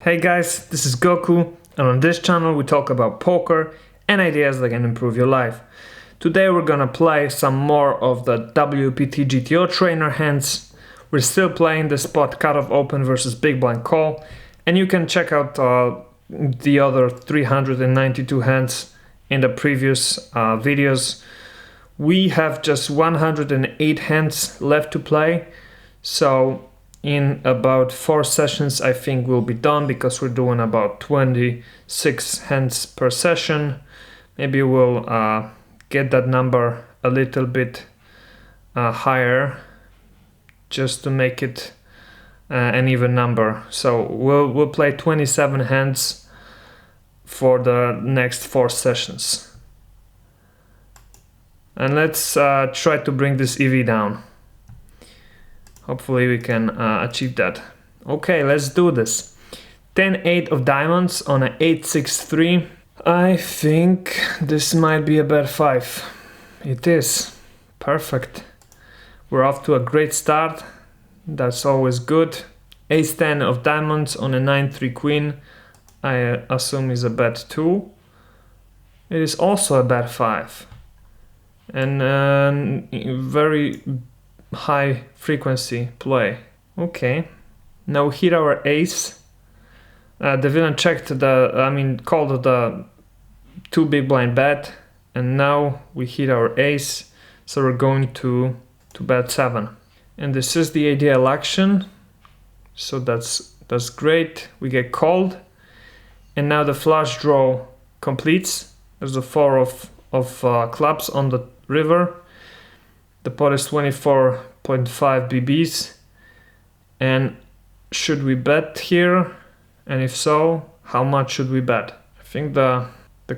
Hey guys, this is Goku, and on this channel we talk about poker and ideas that can improve your life. Today we're gonna play some more of the WPT GTO trainer hands. We're still playing the spot cutoff open versus big blind call, and you can check out the other 392 hands in the previous videos. We have just 108 hands left to play, so in about 4 sessions I think we'll be done, because we're doing about 26 hands per session. Maybe we'll get that number a little bit higher, just to make it an even number. So we'll play 27 hands for the next 4 sessions. And let's try to bring this EV down. Hopefully we can achieve that. Okay, let's do this. 10-8 of diamonds on an 8-6-3. I think this might be a bet 5. It is. Perfect. We're off to a great start. That's always good. Ace-10 of diamonds on a 9-3 queen. I assume is a bet 2. It is also a bet 5. And very high frequency play. Okay, now we hit our ace. The villain called the 2 big blind bet, and now we hit our ace, so we're going to bet 7. And this is the ideal action, so that's great. We get called, and now the flush draw completes. There's a 4 of clubs on the river. The pot is 24.5 BBs, and should we bet here? And if so, how much should we bet? I think the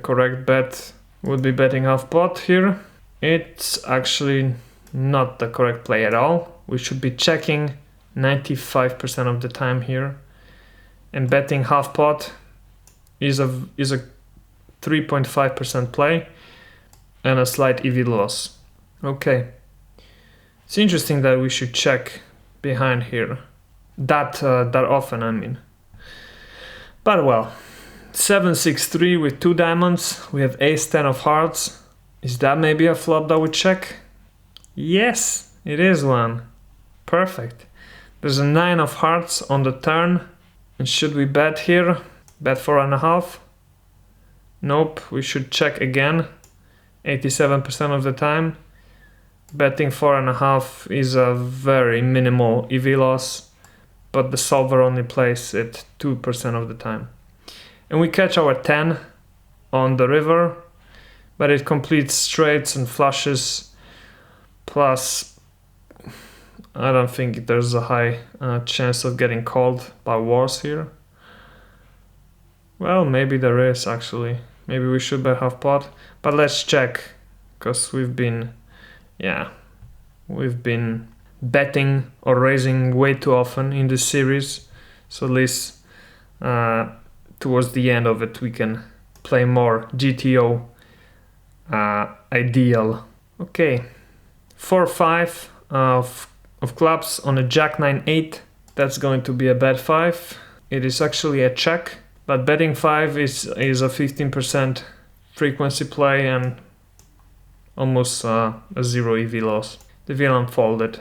correct bet would be betting half pot here. It's actually not the correct play at all. We should be checking 95% of the time here, and betting half pot is a 3.5% play and a slight EV loss. Okay. It's interesting that we should check behind here that often, I mean. But well, 7-6-3 with 2 diamonds. We have ace-10 of hearts. Is that maybe a flop that we check? Yes, it is one. Perfect. There's a 9 of hearts on the turn. And should we bet here? Bet 4.5? Nope, we should check again. 87% of the time. Betting 4.5 is a very minimal EV loss, but the solver only plays it 2% of the time. And we catch our 10 on the river, but it completes straights and flushes. Plus, I don't think there's a high chance of getting called by wars here. Well, maybe there is actually. Maybe we should bet half pot, but let's check, because we've been betting or raising way too often in this series, so at least towards the end of it we can play more GTO ideal. Okay, 4-5 of clubs on a jack 9-8. That's going to be a bet 5. It is actually a check, but betting 5 is a 15% frequency play and almost a 0 EV loss. The villain folded.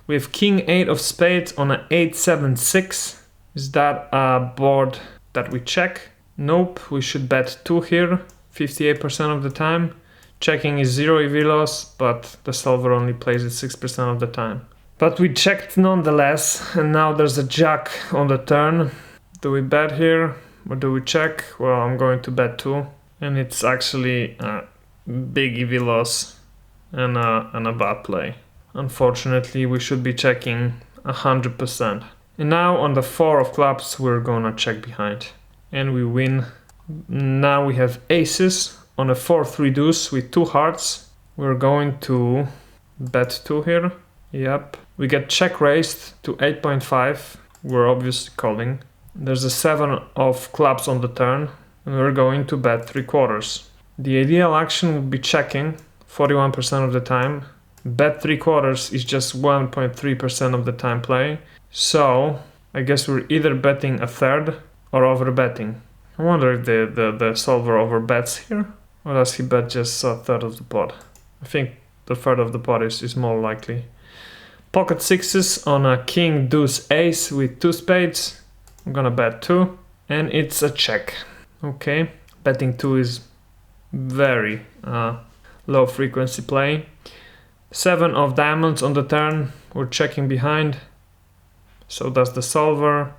We have king 8 of spades on an 8-7-6. Is that a board that we check? Nope, we should bet 2 here, 58% of the time. Checking is 0 EV loss, but the solver only plays it 6% of the time. But we checked nonetheless, and now there's a jack on the turn. Do we bet here or do we check? Well, I'm going to bet 2, and it's actually big EV loss and a bad play. Unfortunately, we should be checking 100%. And now on the 4 of clubs, we're gonna check behind. And we win. Now we have aces on a 4-3 deuce with 2 hearts. We're going to bet 2 here. Yep. We get check raised to 8.5. We're obviously calling. There's a 7 of clubs on the turn, and we're going to bet 3/4. The ideal action would be checking 41% of the time. Bet 3/4 is just 1.3% of the time play. So I guess we're either betting 1/3 or overbetting. I wonder if the solver overbets here, or does he bet just a third of the pot? I think the third of the pot is more likely. Pocket sixes on a king, deuce, ace with 2 spades. I'm gonna bet 2, and it's a check. Okay, betting 2 is very low frequency play. 7 of diamonds on the turn, we're checking behind. So does the solver.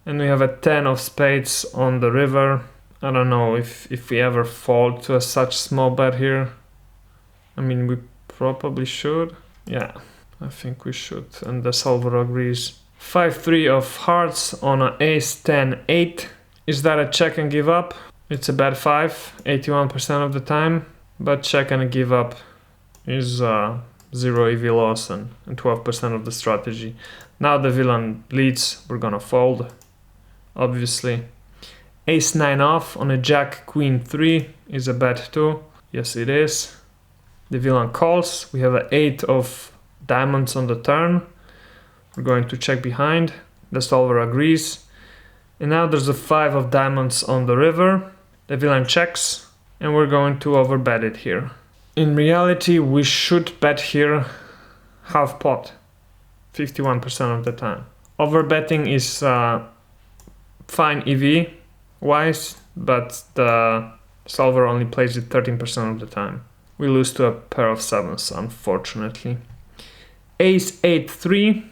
And we have a 10 of spades on the river. I don't know if we ever fall to a such small bet here. I mean, we probably should. Yeah, I think we should. And the solver agrees. 5-3 of hearts on an ace 10-8. Is that a check and give up? It's a bet 5, 81% of the time. But check and give up is 0 EV loss and 12% of the strategy. Now the villain leads, we're gonna fold, obviously. Ace 9 off on a jack queen 3 is a bet 2. Yes, it is. The villain calls. We have an 8 of diamonds on the turn. We're going to check behind. The solver agrees. And now there's a 5 of diamonds on the river. The villain checks, and we're going to overbet it here. In reality, we should bet here half pot, 51% of the time. Overbetting is fine EV wise, but the solver only plays it 13% of the time. We lose to a pair of 7s, unfortunately. Ace 8-3.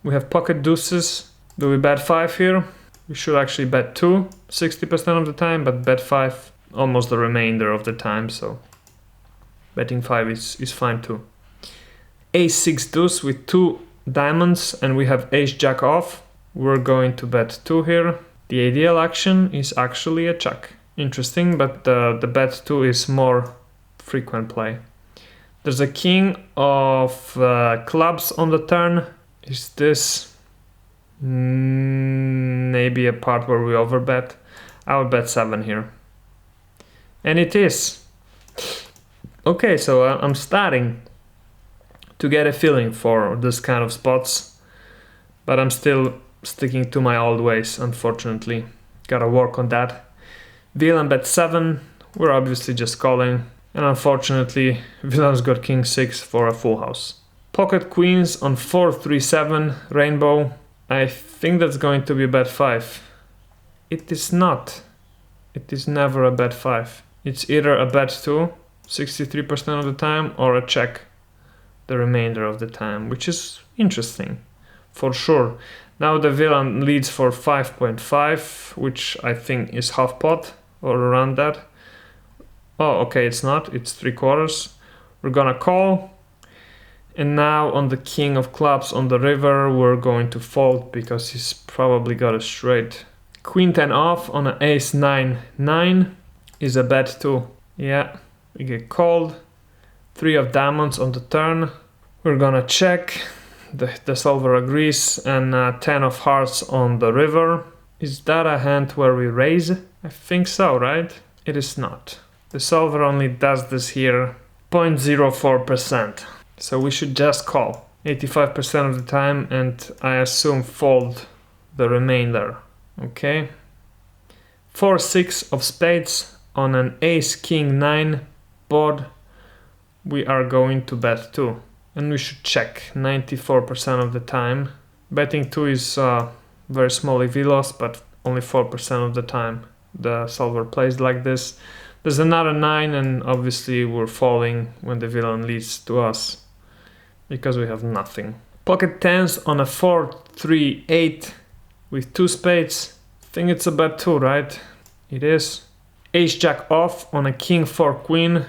We have pocket deuces. Do we bet 5 here? We should actually bet 2, 60% of the time, but bet 5 almost the remainder of the time, so betting 5 is fine too. Ace 6 deuce with 2 diamonds, and we have ace jack off. We're going to bet 2 here. The ideal action is actually a check. Interesting, but the bet 2 is more frequent play. There's a king of clubs on the turn. Is this maybe a part where we overbet? I would bet 7 here. And it is. Okay, so I'm starting to get a feeling for this kind of spots, but I'm still sticking to my old ways, unfortunately. Gotta work on that. Villain bet 7, we're obviously just calling, and unfortunately villain's got king 6 for a full house. Pocket queens on 4-3-7 rainbow. I think that's going to be a bet 5. It is not. It is never a bet 5. It's either a bet 2, 63% of the time, or a check the remainder of the time, which is interesting, for sure. Now the villain leads for 5.5, which I think is half pot, or around that. Oh, okay, it's not, it's 3/4. We're gonna call. And now on the king of clubs on the river, we're going to fold because he's probably got a straight. Queen 10 off on an ace 9-9 is a bet 2. Yeah, we get called. 3 of diamonds on the turn. We're gonna check. The solver agrees, and 10 of hearts on the river. Is that a hand where we raise? I think so, right? It is not. The solver only does this here 0.04%. So we should just call 85% of the time, and I assume fold the remainder. Okay. 4-6 of spades on an ace king 9 board. We are going to bet 2, and we should check 94% of the time. Betting 2 is very small EV loss, but only 4% of the time the solver plays like this. There's another 9, and obviously we're falling when the villain leads to us because we have nothing. Pocket 10s on a 4-3-8 with 2 spades. I think it's a bet 2, right? It is. Ace jack off on a king 4 queen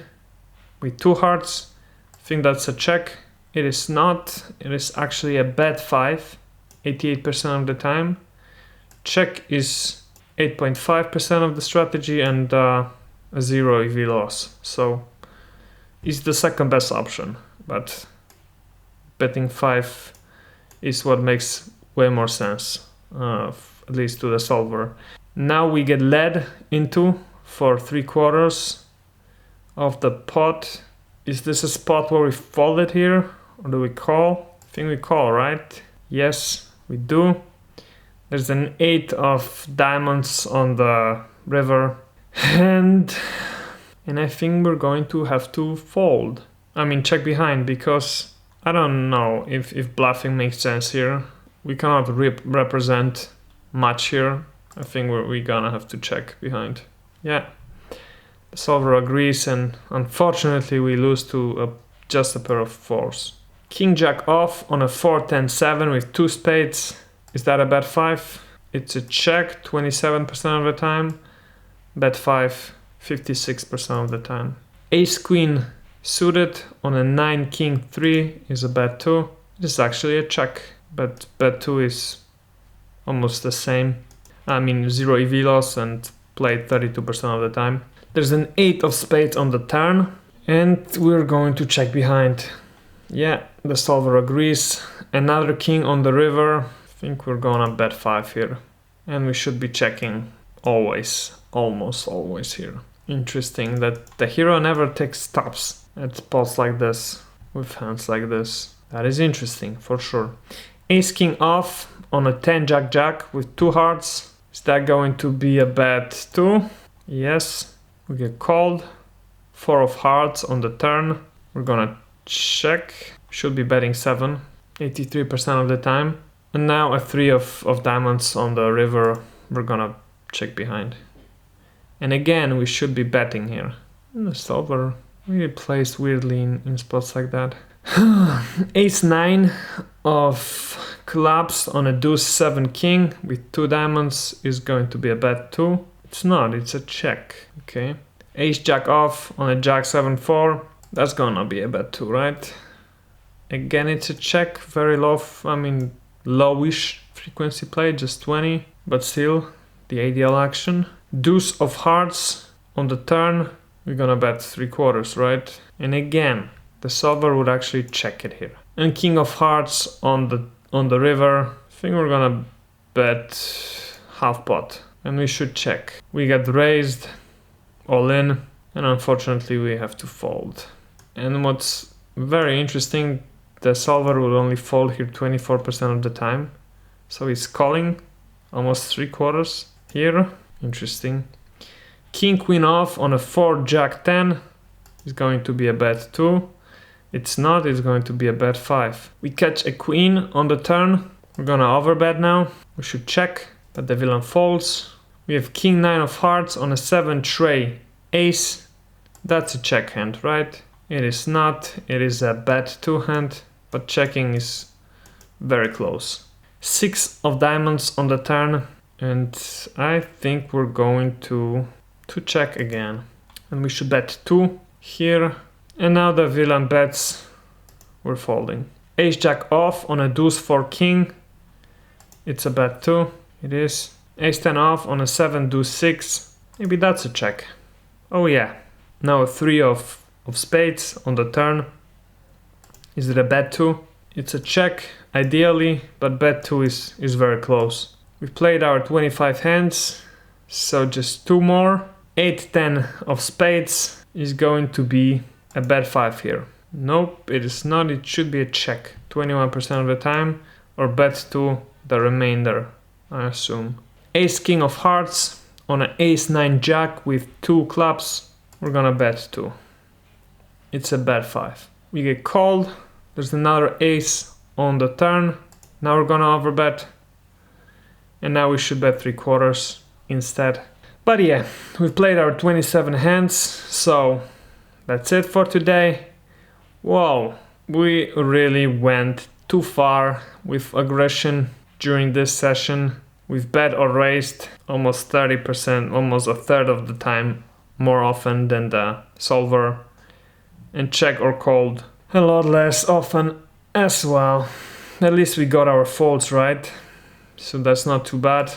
with 2 hearts. I think that's a check. It is not. It is actually a bet 5, 88% of the time. Check is 8.5% of the strategy, and a 0 EV loss. So it's the second best option, but betting 5 is what makes way more sense, at least to the solver. Now we get led into for 3/4 of the pot. Is this a spot where we fold it here, or do we call? I think we call, right? Yes, we do. There's an 8 of diamonds on the river, and I think we're going to have to fold. I mean, check behind, because I don't know if bluffing makes sense here. We cannot represent much here. I think we're gonna have to check behind. Yeah, the solver agrees, and unfortunately we lose to just a pair of 4s. King Jack off on a 4-10-7 with 2 spades. Is that a bet 5? It's a check 27% of the time. Bet 5 56% of the time. Ace Queen suited on a 9-King-3 is a bet 2. It is actually a check, but bet 2 is almost the same. I mean, 0 EV loss and played 32% of the time. There's an 8 of spades on the turn, and we're going to check behind. Yeah, the solver agrees. Another king on the river. I think we're gonna bet 5 here. And we should be checking always, almost always here. Interesting that the hero never takes stops at spots like this, with hands like this. That is interesting, for sure. Ace King off on a 10-Jack-Jack with 2 hearts. Is that going to be a bet 2? Yes. We get called. 4 of hearts on the turn. We're gonna check. Should be betting 7, 83% of the time. And now a 3 of diamonds on the river. We're gonna check behind. And again, we should be betting here. And the solver really plays weirdly in spots like that. Ace 9 of clubs on a deuce 7 king with 2 diamonds is going to be a bet 2. It's not, it's a check. Okay. Ace Jack off on a Jack 7-4. That's gonna be a bet 2, right? Again, it's a check, very low, lowish frequency play, just 20, but still the ideal action. Deuce of hearts on the turn, we're gonna bet 3/4, right? And again, the solver would actually check it here. And king of hearts on the river, I think we're gonna bet half pot, and we should check. We get raised, all in, and unfortunately we have to fold. And what's very interesting, the solver will only fold here 24% of the time. So he's calling almost 3/4 here. Interesting. King Queen off on a 4-Jack-10 is going to be a bet 2. It's not, it's going to be a bet 5. We catch a queen on the turn. We're gonna overbet now. We should check, but the villain folds. We have King 9 of hearts on a 7-tray ace. That's a check hand, right? It is not, it is a bet 2 hand, but checking is very close. 6 of diamonds on the turn, and I think we're going to check again. And we should bet 2 here. And now the villain bets, we're folding. Ace Jack off on a deuce 4 king. It's a bet 2, it is. Ace 10 off on a 7 deuce 6. Maybe that's a check. Oh yeah. Now a 3 of spades on the turn. Is it a bet 2? It's a check, ideally, but bet 2 is very close. We've played our 25 hands, so just 2 more. 8-10 of spades is going to be a bet 5 here. Nope, it is not, it should be a check 21% of the time, or bet 2 the remainder, I assume. Ace King of hearts on an Ace 9 Jack with 2 clubs, we're gonna bet 2. It's a bet 5. We get called. There's another ace on the turn. Now we're gonna overbet. And now we should bet 3/4 instead. But yeah, we've played our 27 hands, so that's it for today. Whoa, we really went too far with aggression during this session. We've bet or raised almost 30%, almost a third of the time, more often than the solver. And check or called a lot less often as well. At least we got our folds right, so that's not too bad.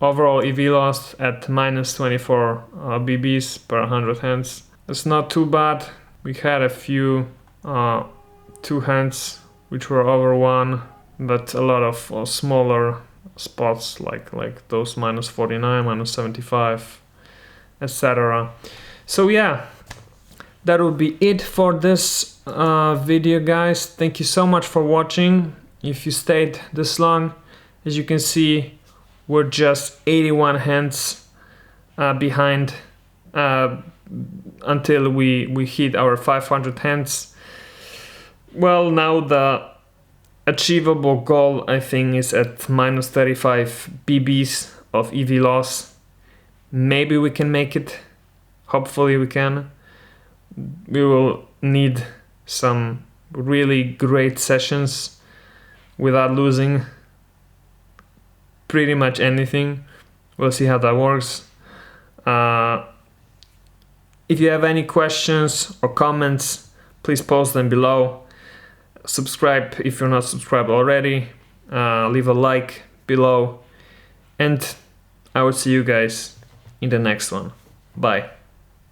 Overall EV loss at minus 24 BBs per 100 hands. That's not too bad. We had a few 2 hands which were over 1, but a lot of smaller spots like those minus 49, minus 75, etc. So yeah, that would be it for this video, guys. Thank you so much for watching. If you stayed this long, as you can see, we're just 81 hands behind until we hit our 500 hands. Well, now the achievable goal, I think, is at minus 35 BBs of EV loss. Maybe we can make it. Hopefully we can. We will need some really great sessions without losing pretty much anything. We'll see how that works. If you have any questions or comments, please post them below. Subscribe if you're not subscribed already. Leave a like below. And I will see you guys in the next one. Bye.